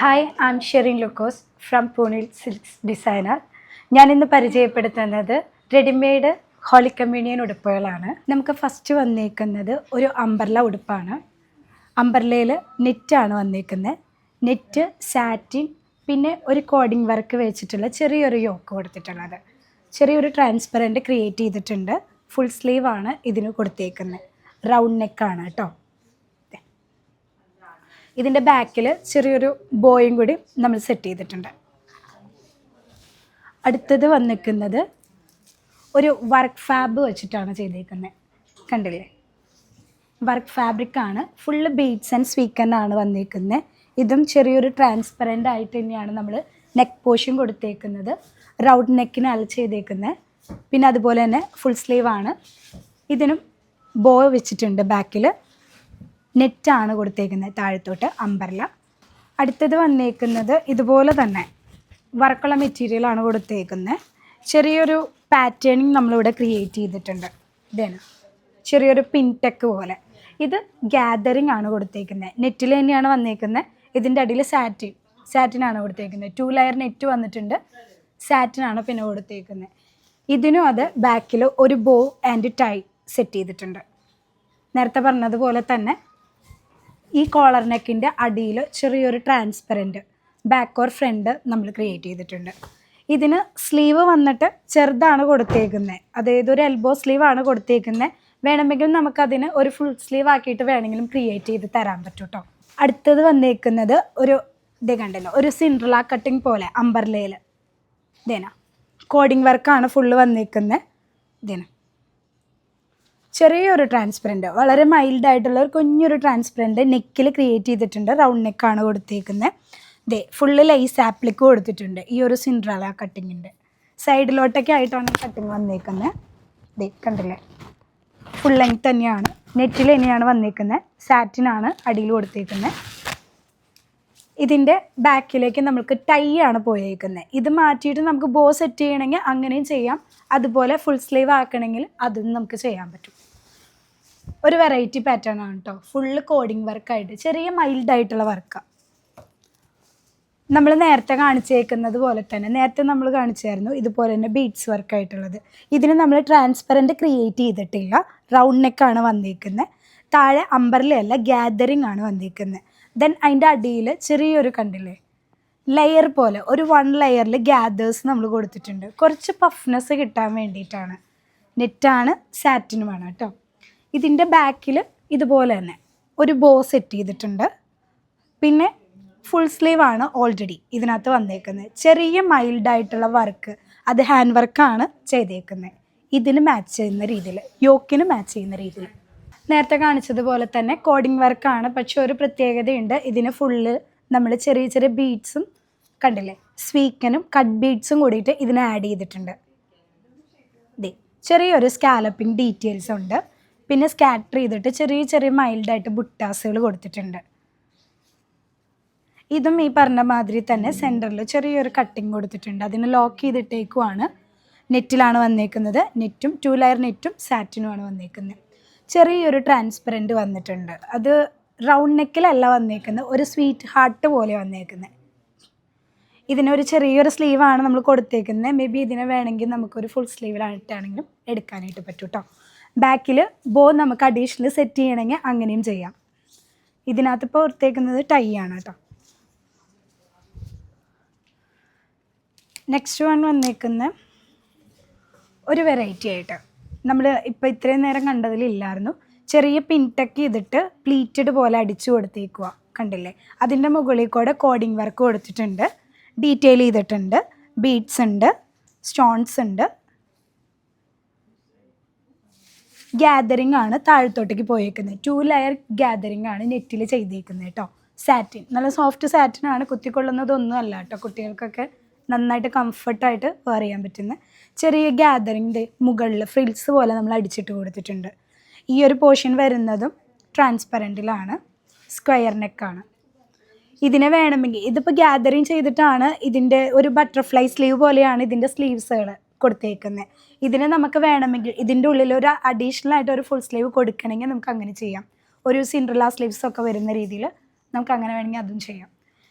Hi, I M Sherin Lukose from Pune silks designer. ഞാനിന്ന് പരിചയപ്പെടുത്തുന്നത് readymade holy communion ഉടുപ്പുകളാണ്. നമുക്ക് first വന്നേക്കുന്നത് ഒരു അംബർല ഉടുപ്പാണ്. അംബർലയിൽ നെറ്റാണ് വന്നേക്കുന്നത്. നെറ്റ്, സാറ്റിൻ, പിന്നെ ഒരു കോഡിങ് വർക്ക് വെച്ചിട്ടുള്ള ചെറിയൊരു യോക്ക് കൊടുത്തിട്ടുള്ളത്. ചെറിയൊരു ട്രാൻസ്പെറൻറ്റ് ക്രിയേറ്റ് ചെയ്തിട്ടുണ്ട്. ഫുൾ സ്ലീവ് ആണ് ഇതിന് കൊടുത്തേക്കുന്നത്. റൗണ്ട് നെക്കാണ് കേട്ടോ. ഇതിൻ്റെ ബാക്കിൽ ചെറിയൊരു ബോയും കൂടി നമ്മൾ സെറ്റ് ചെയ്തിട്ടുണ്ട്. അടുത്തത് വന്നിരിക്കുന്നത് ഒരു വർക്ക് ഫാബ് വെച്ചിട്ടാണ് ചെയ്തേക്കുന്നത്. കണ്ടില്ലേ, വർക്ക് ഫാബ്രിക്കാണ്. ഫുള്ള് ബീഡ്സ് ആൻഡ് സ്വീക്കനാണ് വന്നിരിക്കുന്നത്. ഇതും ചെറിയൊരു ട്രാൻസ്പെറൻ്റ് ആയിട്ട് തന്നെയാണ് നമ്മൾ നെക്ക് പോർഷൻ കൊടുത്തേക്കുന്നത്. റൗണ്ട് നെക്കിനാണ് ചെയ്തേക്കുന്നത്. പിന്നെ അതുപോലെ തന്നെ ഫുൾ സ്ലീവ് ആണ്. ഇതിനും ബോ വെച്ചിട്ടുണ്ട്. ബാക്കിൽ നെറ്റാണ് കൊടുത്തേക്കുന്നത് താഴത്തോട്ട് അംബർല. അടുത്തത് വന്നേക്കുന്നത് ഇതുപോലെ തന്നെ വർക്കുള്ള മെറ്റീരിയലാണ് കൊടുത്തേക്കുന്നത്. ചെറിയൊരു പാറ്റേണിങ് നമ്മളിവിടെ ക്രിയേറ്റ് ചെയ്തിട്ടുണ്ട്. ഇതാണ് ചെറിയൊരു പിൻടെക്ക് പോലെ. ഇത് ഗ്യാതറിങ് ആണ് കൊടുത്തേക്കുന്നത്. നെറ്റിൽ തന്നെയാണ് വന്നേക്കുന്നത്. ഇതിൻ്റെ അടിയിൽ സാറ്റിനാണ് കൊടുത്തേക്കുന്നത്. 2 ലെയർ നെറ്റ് വന്നിട്ടുണ്ട്. സാറ്റിനാണ് പിന്നെ കൊടുത്തേക്കുന്നത്. ഇതിനും അത് ബാക്കിൽ ഒരു ബോ ആൻഡ് ടൈ സെറ്റ് ചെയ്തിട്ടുണ്ട്. നേരത്തെ പറഞ്ഞതുപോലെ തന്നെ ഈ കോളർ നെക്കിൻ്റെ അടിയിൽ ചെറിയൊരു ട്രാൻസ്പെറൻറ്റ് ബാക്ക് ഓർ ഫ്രണ്ട് നമ്മൾ ക്രിയേറ്റ് ചെയ്തിട്ടുണ്ട്. ഇതിന് സ്ലീവ് വന്നിട്ട് ചെറുതാണ് കൊടുത്തേക്കുന്നത്. അതായത് ഒരു എൽബോ സ്ലീവാണ് കൊടുത്തേക്കുന്നത്. വേണമെങ്കിൽ നമുക്കതിന് ഒരു ഫുൾ സ്ലീവ് ആക്കിയിട്ട് വേണമെങ്കിലും ക്രിയേറ്റ് ചെയ്ത് തരാൻ പറ്റും കേട്ടോ. അടുത്തത് വന്നേക്കുന്നത് ഒരു ഇത് കണ്ടല്ലോ, ഒരു സിൻഡ്രല കട്ടിങ് പോലെ അംബർലയിൽ. ഇതേന കോഡിങ് വർക്കാണ് ഫുള്ള് വന്നേക്കുന്നത്. ഇതേന ചെറിയൊരു ട്രാൻസ്പെറൻറ്റ്, വളരെ മൈൽഡായിട്ടുള്ള ഒരു കുഞ്ഞൊരു ട്രാൻസ്പെറൻറ്റ് നെക്കിൽ ക്രിയേറ്റ് ചെയ്തിട്ടുണ്ട്. റൗണ്ട് നെക്കാണ് കൊടുത്തേക്കുന്നത്. ദേ ഫുള്ള് ലൈസ് ആപ്ലിക്ക് കൊടുത്തിട്ടുണ്ട്. ഈ ഒരു സിൻഡ്രല കട്ടിങ്ങിൻ്റെ സൈഡിലോട്ടൊക്കെ ആയിട്ടാണ് കട്ടിങ് വന്നേക്കുന്നത്. ദേ കണ്ടില്ലേ, ഫുൾ ലെങ്ത് തന്നെയാണ്. നെറ്റിൽ തന്നെയാണ് വന്നേക്കുന്നത്. സാറ്റിനാണ് അടിയിൽ കൊടുത്തേക്കുന്നത്. ഇതിൻ്റെ ബാക്കിലേക്ക് നമുക്ക് ടൈ ആണ് പോയേക്കുന്നത്. ഇത് മാറ്റിയിട്ട് നമുക്ക് ബോ സെറ്റ് ചെയ്യണമെങ്കിൽ അങ്ങനെയും ചെയ്യാം. അതുപോലെ ഫുൾ സ്ലീവ് ആക്കണമെങ്കിൽ അതും നമുക്ക് ചെയ്യാൻ പറ്റും. ഒരു വെറൈറ്റി പാറ്റേൺ ആണ് കേട്ടോ. ഫുള്ള് കോഡിങ് വർക്കായിട്ട് ചെറിയ മൈൽഡായിട്ടുള്ള വർക്കാണ്. നമ്മൾ നേരത്തെ കാണിച്ചേക്കുന്നത് പോലെ തന്നെ, നേരത്തെ നമ്മൾ കാണിച്ചായിരുന്നു ഇതുപോലെ തന്നെ ബീഡ്സ് വർക്കായിട്ടുള്ളത്. ഇതിന് നമ്മൾ ട്രാൻസ്പെറൻറ്റ് ക്രിയേറ്റ് ചെയ്തിട്ടില്ല. റൗണ്ട് നെക്കാണ് വന്നിരിക്കുന്നത്. താഴെ അംബർലയല്ല, ഗ്യാതറിങ് ആണ് വന്നിരിക്കുന്നത്. ദെൻ അതിൻ്റെ അടിയിൽ ചെറിയൊരു കണ്ടില്ലേ ലെയർ പോലെ ഒരു 1 ലെയറിൽ ഗ്യാദേഴ്സ് നമ്മൾ കൊടുത്തിട്ടുണ്ട്. കുറച്ച് പഫ്നെസ് കിട്ടാൻ വേണ്ടിയിട്ടാണ്. നെറ്റാണ്, സാറ്റിനുമാണ് കേട്ടോ. ഇതിൻ്റെ ബാക്കിൽ ഇതുപോലെ തന്നെ ഒരു ബോ സെറ്റ് ചെയ്തിട്ടുണ്ട്. പിന്നെ ഫുൾ സ്ലീവ് ആണ് ഓൾറെഡി ഇതിനകത്ത് വന്നേക്കുന്നത്. ചെറിയ മൈൽഡായിട്ടുള്ള വർക്ക്, അത് ഹാൻഡ് വർക്കാണ് ചെയ്തേക്കുന്നത്. ഇതിന് മാച്ച് ചെയ്യുന്ന രീതിയിൽ, യോക്കിന് മാച്ച് ചെയ്യുന്ന രീതിയിൽ. നേരത്തെ കാണിച്ചതുപോലെ തന്നെ കോഡിങ് വർക്കാണ്. പക്ഷെ ഒരു പ്രത്യേകതയുണ്ട്. ഇതിന് ഫുള്ള് നമ്മൾ ചെറിയ ചെറിയ ബീഡ്സും കണ്ടില്ലേ, സ്വീക്കനും കട്ട് ബീഡ്സും കൂടിയിട്ട് ഇതിന് ആഡ് ചെയ്തിട്ടുണ്ട്. ദേ ചെറിയൊരു സ്കാലപ്പിംഗ് ഡീറ്റെയിൽസ് ഉണ്ട്. പിന്നെ സ്കാറ്റർ ചെയ്തിട്ട് ചെറിയ ചെറിയ മൈൽഡായിട്ട് ബുട്ടാസുകൾ കൊടുത്തിട്ടുണ്ട്. ഇതും ഈ പറഞ്ഞ മാതിരി തന്നെ സെൻറ്ററിൽ ചെറിയൊരു കട്ടിങ് കൊടുത്തിട്ടുണ്ട്. അതിന് ലോക്ക് ചെയ്തിട്ടേക്കുവാണ്. നെറ്റിലാണ് വന്നേക്കുന്നത്. നെറ്റും 2 ലെയർ നെറ്റും സാറ്റിനുമാണ് വന്നേക്കുന്നത്. ചെറിയൊരു ട്രാൻസ്പെറൻറ്റ് വന്നിട്ടുണ്ട്. അത് റൗണ്ട് നെക്കിലല്ല വന്നേക്കുന്നത്, ഒരു സ്വീറ്റ് ഹാർട്ട് പോലെ വന്നേക്കുന്നത്. ഇതിനൊരു ചെറിയൊരു സ്ലീവാണ് നമ്മൾ കൊടുത്തേക്കുന്നത്. മേ ബി ഇതിനെ വേണമെങ്കിൽ നമുക്കൊരു ഫുൾ സ്ലീവിലായിട്ടാണെങ്കിലും എടുക്കാനായിട്ട് പറ്റും കേട്ടോ. ബാക്കിൽ ബോ നമുക്ക് അഡീഷണൽ സെറ്റ് ചെയ്യണമെങ്കിൽ അങ്ങനെയും ചെയ്യാം. ഇതിനകത്ത് ഇപ്പോൾ കൊടുത്തേക്കുന്നത് ടൈ ആണ് കേട്ടോ. നെക്സ്റ്റ് വൺ വന്നേക്കുന്ന ഒരു വെറൈറ്റി ആയിട്ട് നമ്മൾ ഇപ്പോൾ ഇത്രയും നേരം കണ്ടതിലില്ലായിരുന്നു. ചെറിയ പിൻടെക്ക് ചെയ്തിട്ട് പ്ലീറ്റഡ് പോലെ അടിച്ചു കൊടുത്തേക്കുക. കണ്ടില്ലേ, അതിൻ്റെ മുകളിൽ കൂടെ കോഡിങ് വർക്ക് കൊടുത്തിട്ടുണ്ട്. ഡീറ്റെയിൽ ചെയ്തിട്ടുണ്ട്. ബീഡ്സ് ഉണ്ട്, സ്റ്റോൺസ് ഉണ്ട്. ഗ്യാതറിങ് ആണ് താഴത്തോട്ടേക്ക് പോയേക്കുന്നത്. 2 ലെയർ ഗ്യാതറിങ് ആണ് നെറ്റിൽ ചെയ്തേക്കുന്നത് കേട്ടോ. സാറ്റിൻ, നല്ല സോഫ്റ്റ് സാറ്റിനാണ്. കുത്തിക്കൊള്ളുന്നതൊന്നും അല്ല കേട്ടോ. കുട്ടികൾക്കൊക്കെ നന്നായിട്ട് കംഫർട്ടായിട്ട് വെയർ ചെയ്യാൻ പറ്റുന്ന ചെറിയ ഗ്യാതറിങ്ങിൻ്റെ മുകളിൽ ഫ്രിൽസ് പോലെ നമ്മൾ അടിച്ചിട്ട് കൊടുത്തിട്ടുണ്ട്. ഈ ഒരു പോർഷൻ വരുന്നതും ട്രാൻസ്പെറൻറ്റിലാണ്. സ്ക്വയർ നെക്കാണ്. ഇതിനെ വേണമെങ്കിൽ, ഇതിപ്പോൾ ഗ്യാതറിങ് ചെയ്തിട്ടാണ് ഇതിൻ്റെ ഒരു ബട്ടർഫ്ലൈ സ്ലീവ് പോലെയാണ് ഇതിൻ്റെ സ്ലീവ്സുകൾ കൊടുത്തേക്കുന്നത്. ഇതിന് നമുക്ക് വേണമെങ്കിൽ ഇതിൻ്റെ ഉള്ളിൽ ഒരു അഡീഷണൽ ആയിട്ട് ഒരു ഫുൾ സ്ലീവ് കൊടുക്കണമെങ്കിൽ നമുക്ക് അങ്ങനെ ചെയ്യാം. ഒരു സിൻഡ്രല സ്ലീവ്സ് ഒക്കെ വരുന്ന രീതിയിൽ നമുക്ക് അങ്ങനെ വേണമെങ്കിൽ അതും ചെയ്യാം.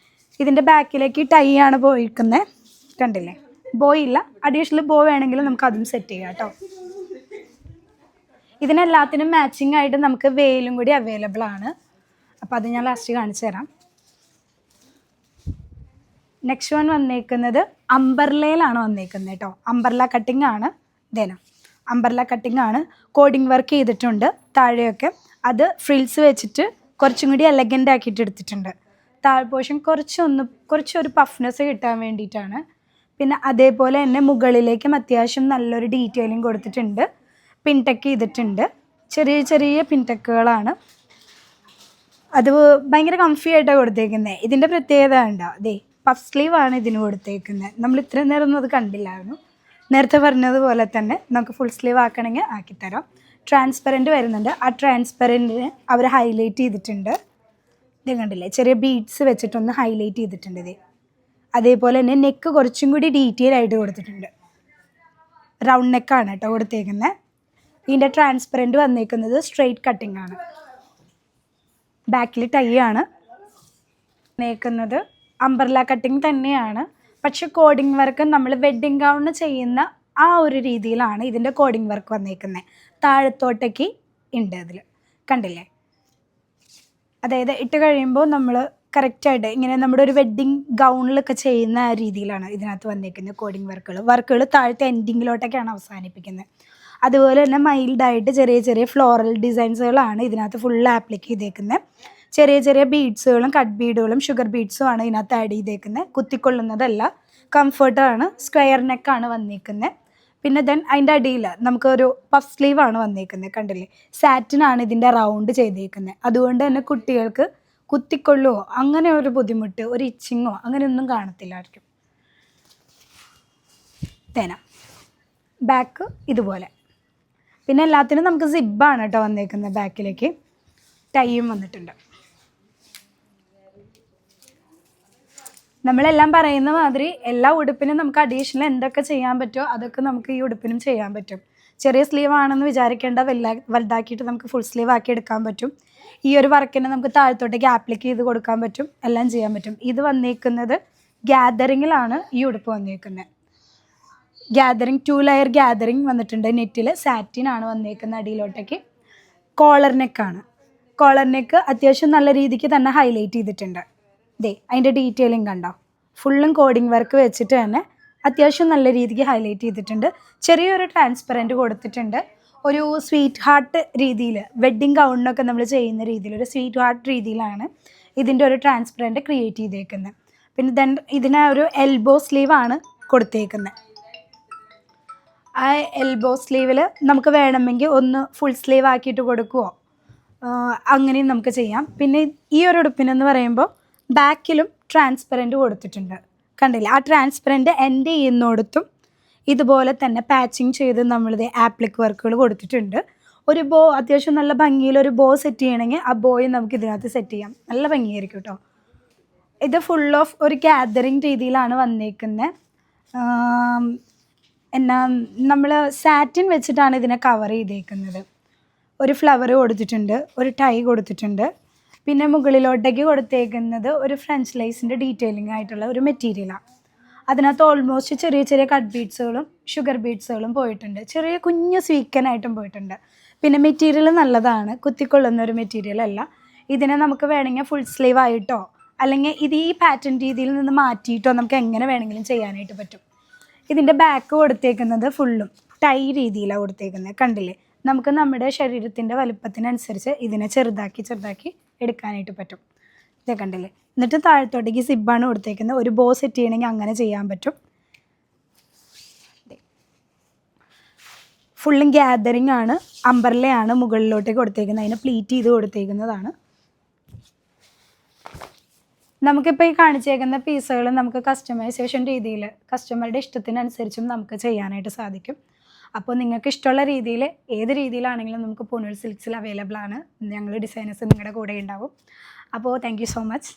ഇതിൻ്റെ ബാക്കിലേക്ക് ടൈ ആണ് പോയിരിക്കുന്നത്, കണ്ടില്ലേ? ബോയ് ഇല്ല, അഡീഷണൽ ബോ വേണമെങ്കിൽ നമുക്ക് അതും സെറ്റ് ചെയ്യാം കേട്ടോ. ഇതിനെല്ലാത്തിനും മാച്ചിങ് ആയിട്ട് നമുക്ക് വെയിലും കൂടി അവൈലബിൾ ആണ്. അപ്പോൾ അത് ഞാൻ ലാസ്റ്റ് കാണിച്ചു തരാം. നെക്സ്റ്റ് വൺ വന്നേക്കുന്നത് അംബർലയിലാണ് വന്നേക്കുന്നത് കേട്ടോ. അംബർല കട്ടിങ് ആണ്. അംബർല കട്ടിങ് ആണ്. കോഡിങ് വർക്ക് ചെയ്തിട്ടുണ്ട് താഴെയൊക്കെ. അത് ഫ്രിൽസ് വെച്ചിട്ട് കുറച്ചും കൂടി എലഗൻ്റ് ആക്കിയിട്ട് എടുത്തിട്ടുണ്ട്. താഴെ പോർഷൻ കുറച്ചൊരു പഫ്നെസ് കിട്ടാൻ വേണ്ടിയിട്ടാണ്. പിന്നെ അതേപോലെ തന്നെ മുകളിലേക്കും അത്യാവശ്യം നല്ലൊരു ഡീറ്റെയിലിംഗ് കൊടുത്തിട്ടുണ്ട്. പിൻടെക്ക് ചെയ്തിട്ടുണ്ട്. ചെറിയ ചെറിയ പിൻടെക്കുകളാണ്. അത് ഭയങ്കര കംഫി ആയിട്ടാണ് കൊടുത്തേക്കുന്നത്. ഇതിൻ്റെ പ്രത്യേകത ഉണ്ടോ? പഫ് സ്ലീവ് ആണ് ഇതിന് കൊടുത്തേക്കുന്നത്. നമ്മൾ ഇത്രയും നേരം ഒന്നും അത് കണ്ടില്ലായിരുന്നു. നേരത്തെ പറഞ്ഞതുപോലെ തന്നെ നമുക്ക് ഫുൾ സ്ലീവ് ആക്കണമെങ്കിൽ ആക്കിത്തരാം. ട്രാൻസ്പെറൻറ്റ് വരുന്നുണ്ട്. ആ ട്രാൻസ്പെറൻറ്റിന് അവർ ഹൈലൈറ്റ് ചെയ്തിട്ടുണ്ട്. ഇത് കണ്ടില്ലേ, ചെറിയ ബീഡ്സ് വെച്ചിട്ടൊന്ന് ഹൈലൈറ്റ് ചെയ്തിട്ടുണ്ട്. അതേപോലെ തന്നെ നെക്ക് കുറച്ചും കൂടി ഡീറ്റെയിൽ ആയിട്ട് കൊടുത്തിട്ടുണ്ട്. റൗണ്ട് നെക്കാണ് കേട്ടോ കൊടുത്തേക്കുന്നത്. ഇതിൻ്റെ ട്രാൻസ്പെറൻറ്റ് വന്നേക്കുന്നത് സ്ട്രെയിറ്റ് കട്ടിംഗ് ആണ്. ബാക്കിൽ ടൈ ആണ് വന്നേക്കുന്നത്. അംബർല കട്ടിങ് തന്നെയാണ്. പക്ഷെ കോഡിങ് വർക്ക് നമ്മൾ വെഡ്ഡിങ് ഗൗണിന് ചെയ്യുന്ന ആ ഒരു രീതിയിലാണ് ഇതിൻ്റെ കോഡിങ് വർക്ക് വന്നേക്കുന്നത്. താഴത്തോട്ടേക്ക് ഉണ്ട് അതിൽ, കണ്ടില്ലേ? അതായത് ഇട്ട് കഴിയുമ്പോൾ നമ്മൾ കറക്റ്റായിട്ട് ഇങ്ങനെ നമ്മുടെ ഒരു വെഡ്ഡിങ് ഗൗണിലൊക്കെ ചെയ്യുന്ന ആ രീതിയിലാണ് ഇതിനകത്ത് വന്നേക്കുന്നത് കോഡിങ് വർക്കുകൾ താഴത്തെ എൻഡിങ്ങിലോട്ടൊക്കെയാണ് അവസാനിപ്പിക്കുന്നത്. അതുപോലെ തന്നെ മൈൽഡായിട്ട് ചെറിയ ചെറിയ ഫ്ലോറൽ ഡിസൈൻസുകളാണ് ഇതിനകത്ത് ഫുള്ള് ആപ്ലിക്ക് ചെയ്തേക്കുന്നത്. ചെറിയ ചെറിയ ബീഡ്സുകളും കട്ട് ബീഡുകളും ഷുഗർ ബീഡ്സും ആണ് ഇതിനകത്ത് ആഡ് ചെയ്തേക്കുന്നത്. കുത്തിക്കൊള്ളുന്നതല്ല, കംഫർട്ടാണ്. സ്ക്വയർ നെക്കാണ് വന്നേക്കുന്നത്. പിന്നെ അതിൻ്റെ അടിയിൽ നമുക്കൊരു പഫ് സ്ലീവ് ആണ് വന്നേക്കുന്നത്, കണ്ടില്ലേ? സാറ്റിനാണ് ഇതിൻ്റെ റൗണ്ട് ചെയ്തേക്കുന്നത്. അതുകൊണ്ട് തന്നെ കുട്ടികൾക്ക് കുത്തിക്കൊള്ളുവോ അങ്ങനെ ഒരു ബുദ്ധിമുട്ട്, ഒരു ഇച്ചിങ്ങോ അങ്ങനെയൊന്നും കാണത്തില്ലായിരിക്കും. ബാക്ക് ഇതുപോലെ. പിന്നെ എല്ലാത്തിനും നമുക്ക് സിബ്ബാണ് കേട്ടോ വന്നേക്കുന്നത്. ബാക്കിലേക്ക് ടൈയും വന്നിട്ടുണ്ട്. നമ്മളെല്ലാം പറയുന്ന മാതിരി എല്ലാ ഉടുപ്പിനും നമുക്ക് അഡീഷണൽ എന്തൊക്കെ ചെയ്യാൻ പറ്റുമോ അതൊക്കെ നമുക്ക് ഈ ഉടുപ്പിനും ചെയ്യാൻ പറ്റും. ചെറിയ സ്ലീവ് ആണെന്ന് വിചാരിക്കേണ്ട, വലുതാക്കിയിട്ട് നമുക്ക് ഫുൾ സ്ലീവ് ആക്കി എടുക്കാൻ പറ്റും. ഈ ഒരു വർക്കിനെ നമുക്ക് താഴത്തോട്ടേക്ക് ആപ്ലിക്ക് ചെയ്ത് കൊടുക്കാൻ പറ്റും. എല്ലാം ചെയ്യാൻ പറ്റും. ഇത് വന്നേക്കുന്നത് ഗ്യാതറിങ്ങിലാണ് ഈ ഉടുപ്പ് വന്നേക്കുന്നത്. ഗ്യാതറിങ് 2 ലെയർ ഗ്യാതറിങ് വന്നിട്ടുണ്ട്. നെറ്റിൽ സാറ്റിനാണ് വന്നേക്കുന്നത്. അടിയിലോട്ടേക്ക് കോളർ നെക്കാണ്. കോളർ നെക്ക് അത്യാവശ്യം നല്ല രീതിക്ക് തന്നെ ഹൈലൈറ്റ് ചെയ്തിട്ടുണ്ട്. അതിൻ്റെ ഡീറ്റെയിലിംഗ് കണ്ടോ? ഫുള്ളും കോഡിങ് വർക്ക് വെച്ചിട്ട് തന്നെ അത്യാവശ്യം നല്ല രീതിക്ക് ഹൈലൈറ്റ് ചെയ്തിട്ടുണ്ട്. ചെറിയൊരു ട്രാൻസ്പെറൻറ്റ് കൊടുത്തിട്ടുണ്ട്. ഒരു സ്വീറ്റ് ഹാർട്ട് രീതിയിൽ, വെഡ്ഡിങ് ഗൗണിനൊക്കെ നമ്മൾ ചെയ്യുന്ന രീതിയിൽ ഒരു സ്വീറ്റ് ഹാർട്ട് രീതിയിലാണ് ഇതിൻ്റെ ഒരു ട്രാൻസ്പെറൻറ്റ് ക്രിയേറ്റ് ചെയ്തേക്കുന്നത്. പിന്നെ ഇതിനെ ഒരു എൽബോ സ്ലീവാണ് കൊടുത്തേക്കുന്നത്. ആ എൽബോ സ്ലീവിൽ നമുക്ക് വേണമെങ്കിൽ ഒന്ന് ഫുൾ സ്ലീവ് ആക്കിയിട്ട് കൊടുക്കുമോ, അങ്ങനെയും നമുക്ക് ചെയ്യാം. പിന്നെ ഈ ഒരു ഉടുപ്പിനെന്ന് പറയുമ്പോൾ ബാക്കിലും ട്രാൻസ്പെറൻറ്റ് കൊടുത്തിട്ടുണ്ട്, കണ്ടില്ല? ആ ട്രാൻസ്പെറൻറ്റ് എൻഡ് ചെയ്യുന്നിടത്തും ഇതുപോലെ തന്നെ പാച്ചിങ് ചെയ്ത് നമ്മളിത് ആപ്ലിക് വർക്കുകൾ കൊടുത്തിട്ടുണ്ട്. ഒരു ബോ അത്യാവശ്യം നല്ല ഭംഗിയിലൊരു ബോ സെറ്റ് ചെയ്യണമെങ്കിൽ ആ ബോയും നമുക്ക് ഇതിനകത്ത് സെറ്റ് ചെയ്യാം. നല്ല ഭംഗിയായിരിക്കും കേട്ടോ. ഇത് ഫുൾ ഓഫ് ഒരു ഗ്യാതറിങ് രീതിയിലാണ് വന്നേക്കുന്നത്. നമ്മൾ സാറ്റിൻ വെച്ചിട്ടാണ് ഇതിനെ കവർ ചെയ്തേക്കുന്നത്. ഒരു ഫ്ലവർ കൊടുത്തിട്ടുണ്ട്, ഒരു ടൈ കൊടുത്തിട്ടുണ്ട്. പിന്നെ മുകളിലോട്ടേക്ക് കൊടുത്തേക്കുന്നത് ഒരു ഫ്രഞ്ച് ലൈസിൻ്റെ ഡീറ്റെയിലിംഗ് ആയിട്ടുള്ള ഒരു മെറ്റീരിയലാണ്. അതിനകത്ത് ഓൾമോസ്റ്റ് ചെറിയ ചെറിയ കട്ട് ബീഡ്സുകളും ഷുഗർ ബീഡ്സുകളും പോയിട്ടുണ്ട്. ചെറിയ കുഞ്ഞ് സ്വീക്കനായിട്ടും പോയിട്ടുണ്ട്. പിന്നെ മെറ്റീരിയൽ നല്ലതാണ്, കുത്തിക്കൊള്ളുന്ന ഒരു മെറ്റീരിയൽ അല്ല. ഇതിനെ നമുക്ക് വേണമെങ്കിൽ ഫുൾ സ്ലീവ് ആയിട്ടോ അല്ലെങ്കിൽ ഇത് ഈ പാറ്റേൺ രീതിയിൽ നിന്ന് മാറ്റിയിട്ടോ നമുക്ക് എങ്ങനെ വേണമെങ്കിലും ചെയ്യാനായിട്ട് പറ്റും. ഇതിൻ്റെ ബാക്ക് കൊടുത്തേക്കുന്നത് ഫുള്ളും ടൈ രീതിയിലാണ് കൊടുത്തേക്കുന്നത്, കണ്ടില്ലേ? നമുക്ക് നമ്മുടെ ശരീരത്തിൻ്റെ വലുപ്പത്തിനനുസരിച്ച് ഇതിനെ ചെറുതാക്കി എടുക്കാനായിട്ട് പറ്റും. ഇതേ കണ്ടില്ലേ? എന്നിട്ട് താഴത്തോട്ടേക്ക് സിബ്ബാണ് കൊടുത്തേക്കുന്നത്. ഒരു ബോ സെറ്റ് ചെയ്യണമെങ്കിൽ അങ്ങനെ ചെയ്യാൻ പറ്റും. ഫുള്ളും ഗ്യാതറിങ് ആണ്. അംബർലയാണ് മുകളിലോട്ടേക്ക് കൊടുത്തേക്കുന്നത്. അതിനെ പ്ലീറ്റ് ചെയ്ത് കൊടുത്തേക്കുന്നതാണ്. നമുക്കിപ്പോൾ ഈ കാണിച്ചേക്കുന്ന പീസുകൾ നമുക്ക് കസ്റ്റമൈസേഷൻ രീതിയിൽ കസ്റ്റമറുടെ ഇഷ്ടത്തിനനുസരിച്ചും നമുക്ക് ചെയ്യാനായിട്ട് സാധിക്കും. അപ്പോൾ നിങ്ങൾക്ക് ഇഷ്ടമുള്ള രീതിയിൽ ഏത് രീതിയിലാണെങ്കിലും നമുക്ക് പൂനൂർ സിൽക്സിൽ അവൈലബിൾ ആണ്. ഞങ്ങൾ ഡിസൈനേഴ്സ് നിങ്ങളുടെ കൂടെ ഉണ്ടാവും. അപ്പോൾ താങ്ക് യു സോ മച്ച്.